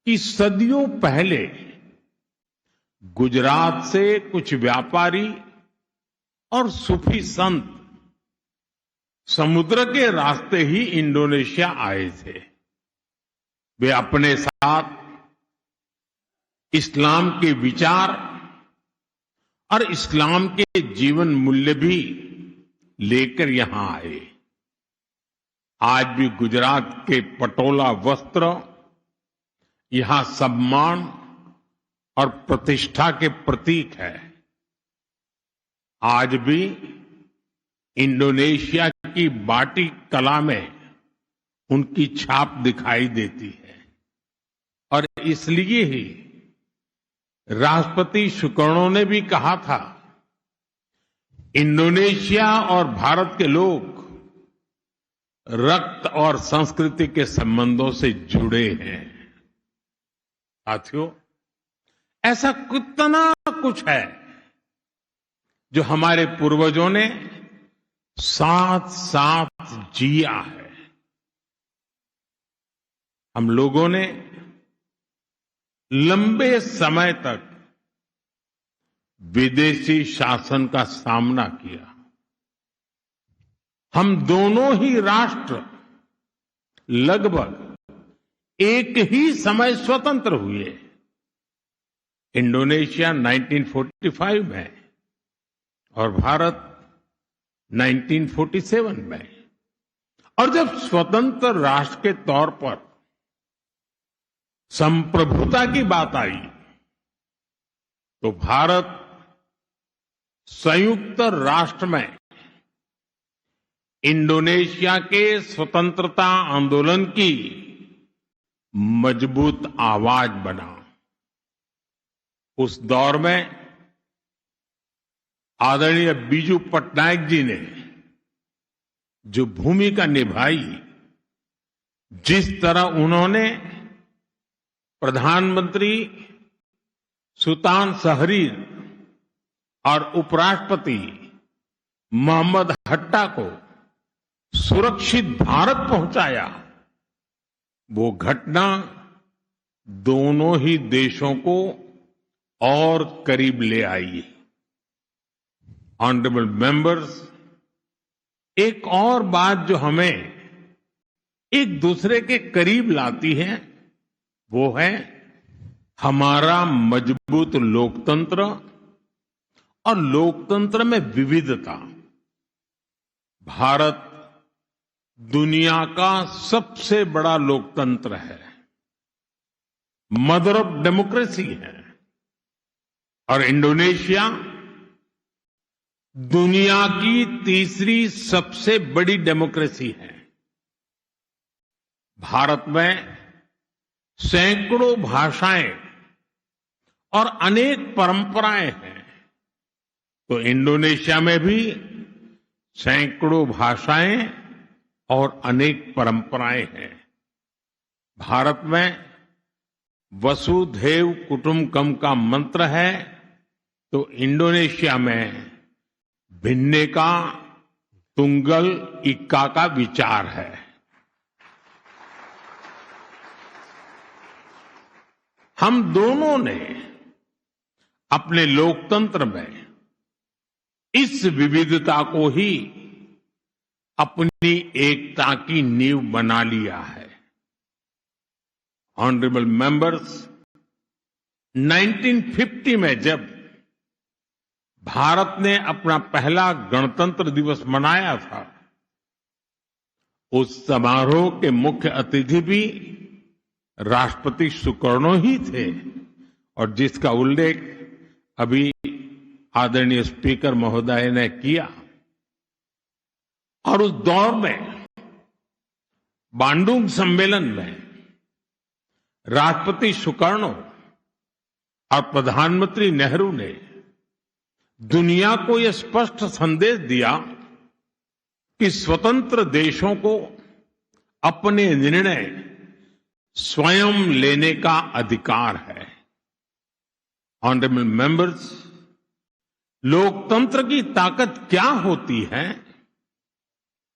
कि सदियों पहले गुजरात से कुछ व्यापारी और सूफी संत समुद्र के रास्ते ही इंडोनेशिया आए थे। वे अपने साथ इस्लाम के विचार और इस्लाम के जीवन मूल्य भी लेकर यहां आए। आज भी गुजरात के पटोला वस्त्र यहां सम्मान और प्रतिष्ठा के प्रतीक है। आज भी इंडोनेशिया की बाटिक कला में उनकी छाप दिखाई देती है और इसलिए ही राष्ट्रपति सुकर्णो ने भी कहा था, इंडोनेशिया और भारत के लोग रक्त और संस्कृति के संबंधों से जुड़े हैं। साथियों, ऐसा कितना कुछ है जो हमारे पूर्वजों ने साथ साथ जिया है। हम लोगों ने लंबे समय तक विदेशी शासन का सामना किया। हम दोनों ही राष्ट्र लगभग एक ही समय स्वतंत्र हुए। इंडोनेशिया 1945 में और भारत 1947 में। और जब स्वतंत्र राष्ट्र के तौर पर संप्रभुता की बात आई तो भारत संयुक्त राष्ट्र में इंडोनेशिया के स्वतंत्रता आंदोलन की मजबूत आवाज बना। उस दौर में आदरणीय बीजू पटनायक जी ने जो भूमिका निभाई, जिस तरह उन्होंने प्रधानमंत्री सुल्तान शहरीर और उपराष्ट्रपति मोहम्मद हट्टा को सुरक्षित भारत पहुंचाया, वो घटना दोनों ही देशों को और करीब ले आई। ऑनरेबल मेंबर्स, एक और बात जो हमें एक दूसरे के करीब लाती है वो है हमारा मजबूत लोकतंत्र और लोकतंत्र में विविधता। भारत दुनिया का सबसे बड़ा लोकतंत्र है, मदर ऑफ डेमोक्रेसी है, और इंडोनेशिया दुनिया की तीसरी सबसे बड़ी डेमोक्रेसी है। भारत में सैकड़ों भाषाएं और अनेक परंपराएं हैं, तो इंडोनेशिया में भी सैकड़ों भाषाएं और अनेक परंपराएं हैं। भारत में वसुधैव कुटुंबकम का मंत्र है, तो इंडोनेशिया में भिन्नेका तुंगल इक्का का विचार है। हम दोनों ने अपने लोकतंत्र में इस विविधता को ही अपनी एकता की नींव बना लिया है। ऑनरेबल मेंबर्स, 1950 में जब भारत ने अपना पहला गणतंत्र दिवस मनाया था, उस समारोह के मुख्य अतिथि भी राष्ट्रपति सुकर्णो ही थे, और जिसका उल्लेख अभी आदरणीय स्पीकर महोदय ने किया। और उस दौर में बांडुंग सम्मेलन में राष्ट्रपति सुकर्णो और प्रधानमंत्री नेहरू ने दुनिया को यह स्पष्ट संदेश दिया कि स्वतंत्र देशों को अपने निर्णय स्वयं लेने का अधिकार है। ऑनरेबल मेंबर्स, लोकतंत्र की ताकत क्या होती है?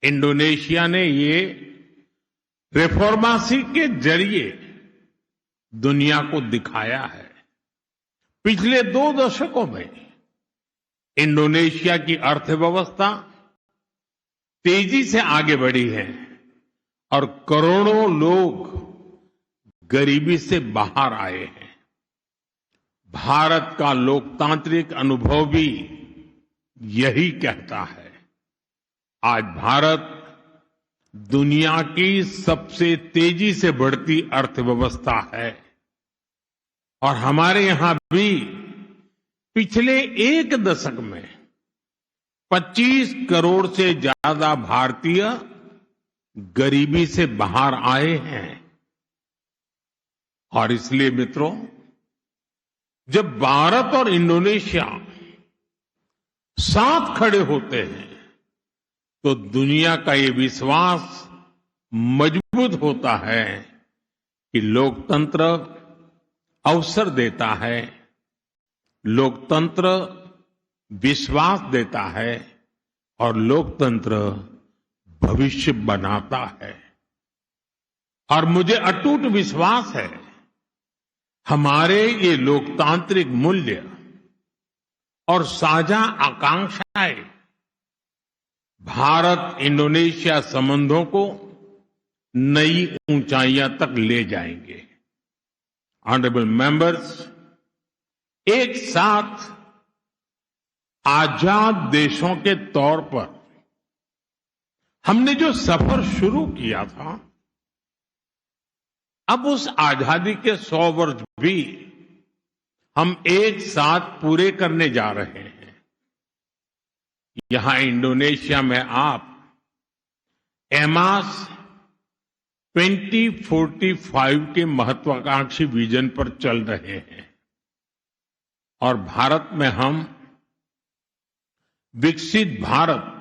इंडोनेशिया ने ये रेफॉर्मेसी के जरिए दुनिया को दिखाया है। पिछले 2 दशकों में इंडोनेशिया की अर्थव्यवस्था तेजी से आगे बढ़ी है और करोड़ों लोग गरीबी से बाहर आए हैं। भारत का लोकतांत्रिक अनुभव भी यही कहता है। आज भारत दुनिया की सबसे तेजी से बढ़ती अर्थव्यवस्था है और हमारे यहां भी पिछले 1 दशक में 25 करोड़ से ज्यादा भारतीय गरीबी से बाहर आए हैं। और इसलिए मित्रों, जब भारत और इंडोनेशिया साथ खड़े होते हैं तो दुनिया का ये विश्वास मजबूत होता है कि लोकतंत्र अवसर देता है, लोकतंत्र विश्वास देता है और लोकतंत्र भविष्य बनाता है। और मुझे अटूट विश्वास है हमारे ये लोकतांत्रिक मूल्य और साझा आकांक्षाएं भारत इंडोनेशिया संबंधों को नई ऊंचाइयां तक ले जाएंगे। ऑनरेबल मेंबर्स, एक साथ आजाद देशों के तौर पर हमने जो सफर शुरू किया था, अब उस आजादी के 100 वर्ष भी हम एक साथ पूरे करने जा रहे हैं। यहां इंडोनेशिया में आप एमास 2045 के महत्वाकांक्षी विजन पर चल रहे हैं और भारत में हम विकसित भारत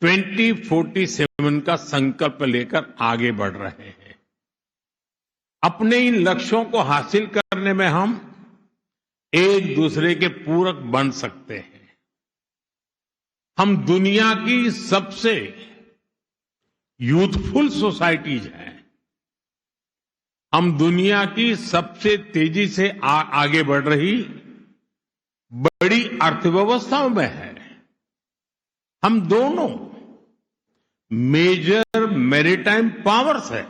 2047 का संकल्प लेकर आगे बढ़ रहे हैं। अपने इन लक्ष्यों को हासिल करने में हम एक दूसरे के पूरक बन सकते हैं। हम दुनिया की सबसे यूथफुल सोसाइटीज हैं। हम दुनिया की सबसे तेजी से आगे बढ़ रही बड़ी अर्थव्यवस्थाओं में है। हम दोनों मेजर मैरीटाइम पावर्स हैं।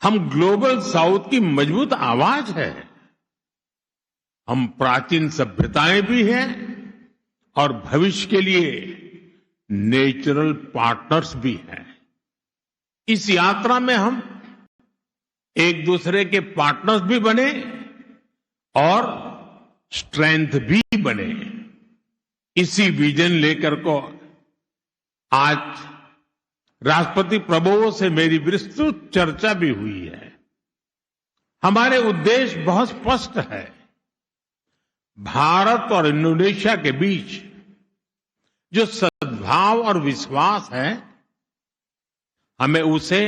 हम ग्लोबल साउथ की मजबूत आवाज है। हम प्राचीन सभ्यताएं भी हैं और भविष्य के लिए नेचुरल पार्टनर्स भी हैं। इस यात्रा में हम एक दूसरे के पार्टनर्स भी बने और स्ट्रेंथ भी बने। इसी विजन लेकर को आज राष्ट्रपति प्रभुओं से मेरी विस्तृत चर्चा भी हुई है। हमारे उद्देश्य बहुत स्पष्ट है। भारत और इंडोनेशिया के बीच जो सद्भाव और विश्वास है, हमें उसे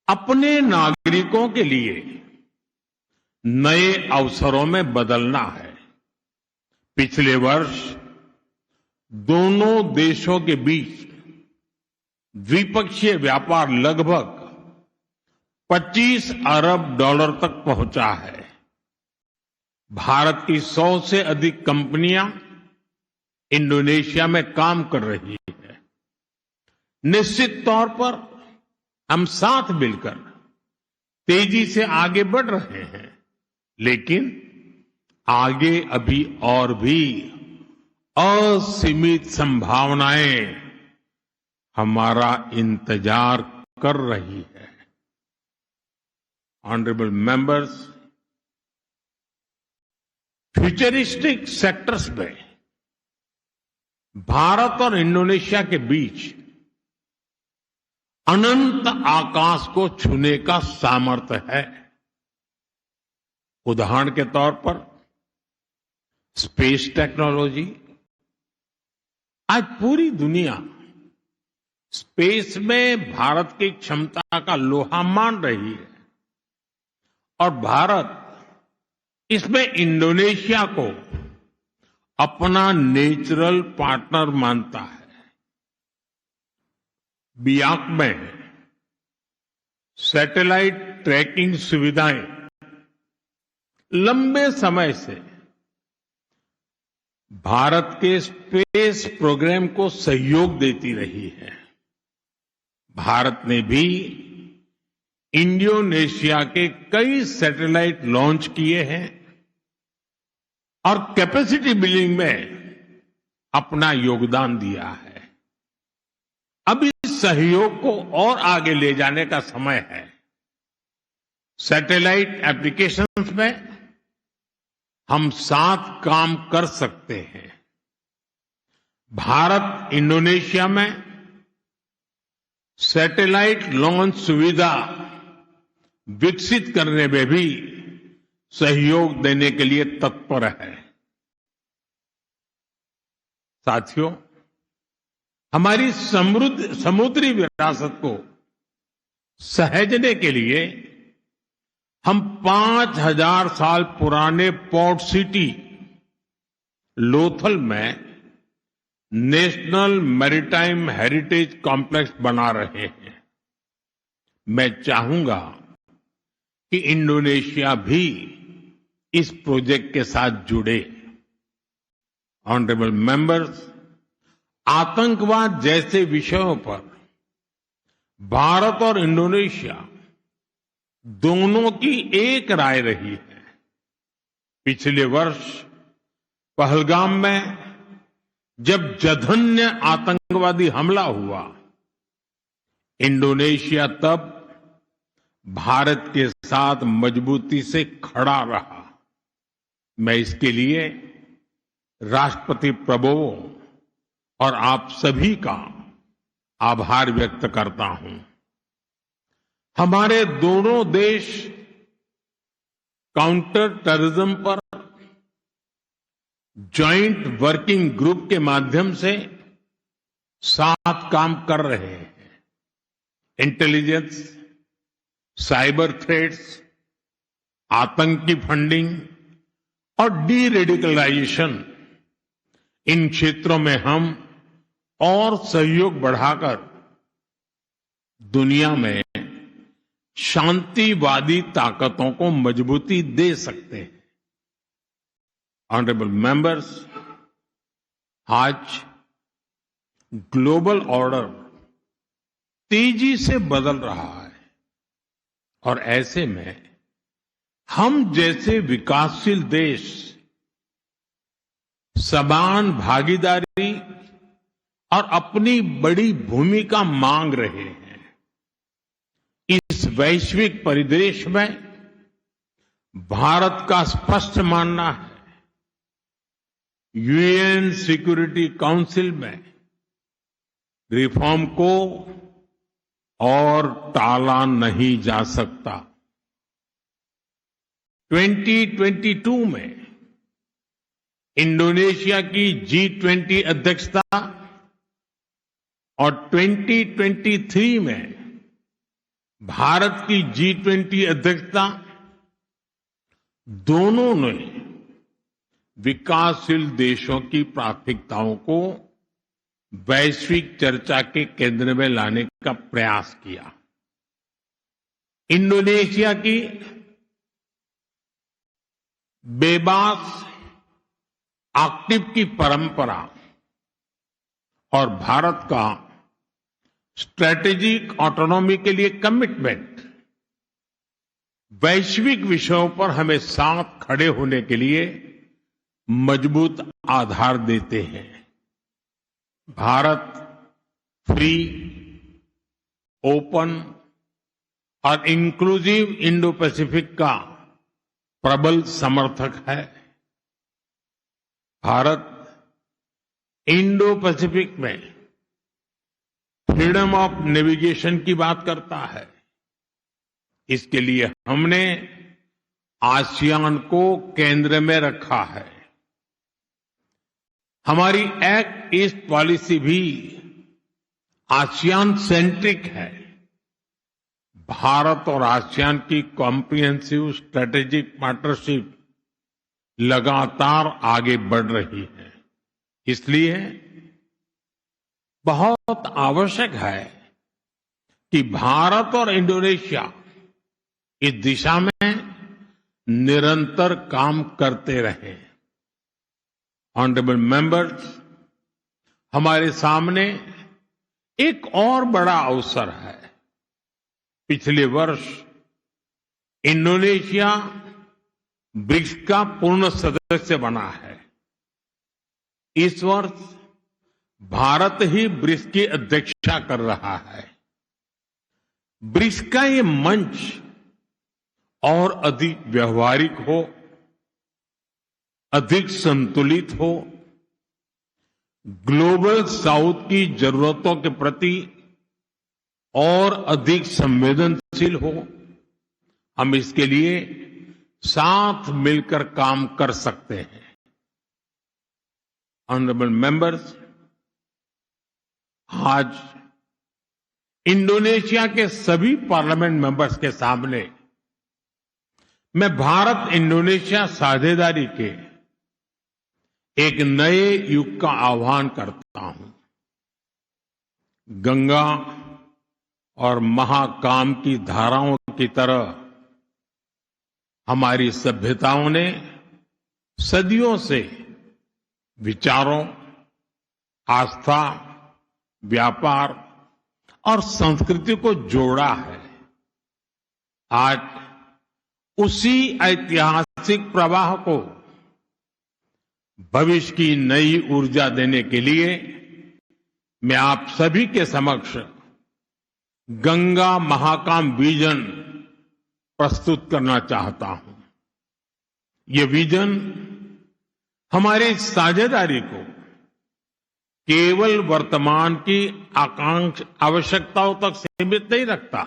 अपने नागरिकों के लिए नए अवसरों में बदलना है। पिछले वर्ष दोनों देशों के बीच द्विपक्षीय व्यापार लगभग $25 अरब तक पहुंचा है। भारत की 100 से अधिक कंपनियां इंडोनेशिया में काम कर रही है। निश्चित तौर पर हम साथ मिलकर तेजी से आगे बढ़ रहे हैं, लेकिन आगे अभी और भी असीमित संभावनाएं हमारा इंतजार कर रही है। ऑनरेबल मेंबर्स, फ्यूचरिस्टिक सेक्टर्स में भारत और इंडोनेशिया के बीच अनंत आकाश को छूने का सामर्थ्य है। उदाहरण के तौर पर स्पेस टेक्नोलॉजी। आज पूरी दुनिया स्पेस में भारत की क्षमता का लोहा मान रही है और भारत इसमें इंडोनेशिया को अपना नेचुरल पार्टनर मानता है। बियाक में सैटेलाइट ट्रैकिंग सुविधाएं लंबे समय से भारत के स्पेस प्रोग्राम को सहयोग देती रही है। भारत ने भी इंडोनेशिया के कई सैटेलाइट लॉन्च किए हैं और कैपेसिटी बिल्डिंग में अपना योगदान दिया है। अब इस सहयोग को और आगे ले जाने का समय है। सैटेलाइट एप्लीकेशंस में हम साथ काम कर सकते हैं। भारत इंडोनेशिया में सैटेलाइट लॉन्च सुविधा विकसित करने में भी सहयोग देने के लिए तत्पर है। साथियों, हमारी समृद्ध समुद्री विरासत को सहेजने के लिए हम 5000 साल पुराने पोर्ट सिटी लोथल में नेशनल मैरीटाइम हेरिटेज कॉम्प्लेक्स बना रहे हैं। मैं चाहूंगा कि इंडोनेशिया भी इस प्रोजेक्ट के साथ जुड़े। ऑनरेबल मेंबर्स, आतंकवाद जैसे विषयों पर भारत और इंडोनेशिया दोनों की एक राय रही है। पिछले वर्ष पहलगाम में जब जघन्य आतंकवादी हमला हुआ, इंडोनेशिया तब भारत के साथ मजबूती से खड़ा रहा। मैं इसके लिए राष्ट्रपति प्रभुओं और आप सभी का आभार व्यक्त करता हूं। हमारे दोनों देश काउंटर टेररिज्म पर जॉइंट वर्किंग ग्रुप के माध्यम से साथ काम कर रहे हैं। इंटेलिजेंस, साइबर थ्रेट्स, आतंकी फंडिंग और डी रेडिकलाइजेशन, इन क्षेत्रों में हम और सहयोग बढ़ाकर दुनिया में शांतिवादी ताकतों को मजबूती दे सकते हैं। ऑनरेबल मेंबर्स, आज ग्लोबल ऑर्डर तेजी से बदल रहा है और ऐसे में हम जैसे विकासशील देश समान भागीदारी और अपनी बड़ी भूमिका मांग रहे हैं। इस वैश्विक परिदृश्य में भारत का स्पष्ट मानना है, यूएन सिक्योरिटी काउंसिल में रिफॉर्म को और टाला नहीं जा सकता। 2022 में इंडोनेशिया की G20 अध्यक्षता और 2023 में भारत की G20 अध्यक्षता दोनों ने विकासशील देशों की प्राथमिकताओं को वैश्विक चर्चा के केंद्र में लाने का प्रयास किया। इंडोनेशिया की बेबास एक्टिव की परंपरा और भारत का स्ट्रेटेजिक ऑटोनॉमी के लिए कमिटमेंट वैश्विक विषयों पर हमें साथ खड़े होने के लिए मजबूत आधार देते हैं। भारत फ्री, ओपन और इंक्लूसिव इंडो पैसिफिक का प्रबल समर्थक है। भारत इंडो पैसिफिक में फ्रीडम ऑफ नेविगेशन की बात करता है। इसके लिए हमने आसियान को केंद्र में रखा है। हमारी एक्ट ईस्ट पॉलिसी भी आसियान सेंट्रिक है। भारत और आसियान की कॉम्प्रिहेंसिव स्ट्रेटेजिक पार्टनरशिप लगातार आगे बढ़ रही है। इसलिए बहुत आवश्यक है कि भारत और इंडोनेशिया इस दिशा में निरंतर काम करते रहे। ऑनरेबल मेंबर्स, हमारे सामने एक और बड़ा अवसर है। पिछले वर्ष इंडोनेशिया ब्रिक्स का पूर्ण सदस्य बना है। इस वर्ष भारत ही ब्रिक्स की अध्यक्षता कर रहा है। ब्रिक्स का ये मंच और अधिक व्यवहारिक हो, अधिक संतुलित हो, ग्लोबल साउथ की जरूरतों के प्रति और अधिक संवेदनशील हो, हम इसके लिए साथ मिलकर काम कर सकते हैं। ऑनरेबल मेंबर्स, आज इंडोनेशिया के सभी पार्लियामेंट मेंबर्स के सामने मैं भारत इंडोनेशिया साझेदारी के एक नए युग का आह्वान करता हूं। गंगा और महाकाम की धाराओं की तरह हमारी सभ्यताओं ने सदियों से विचारों, आस्था, व्यापार और संस्कृति को जोड़ा है। आज उसी ऐतिहासिक प्रवाह को भविष्य की नई ऊर्जा देने के लिए मैं आप सभी के समक्ष गंगा महाकाम विजन प्रस्तुत करना चाहता हूं। ये विजन हमारी साझेदारी को केवल वर्तमान की आवश्यकताओं तक सीमित नहीं रखता,